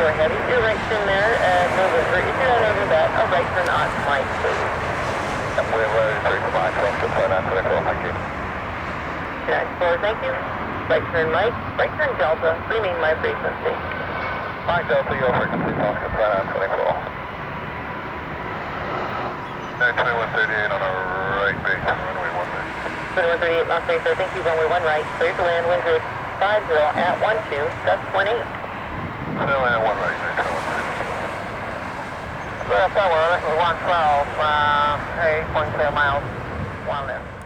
Heavy, your right turn there at November. If you're not over that, a right turn on Mike, please. We're ready to take the line, thank you. 294, thank you. Right turn Mike, right turn Delta, remain my frequency. Mike Delta, your frequency, Oscar, flight on 24. 2138 on a right base, runway 1 right. 2138, Los Angeles, thank you, runway 1 right. Clear to land, wind 50 at 12, gust 18. Still at 1 right, 112, 8.0 miles, 1 left.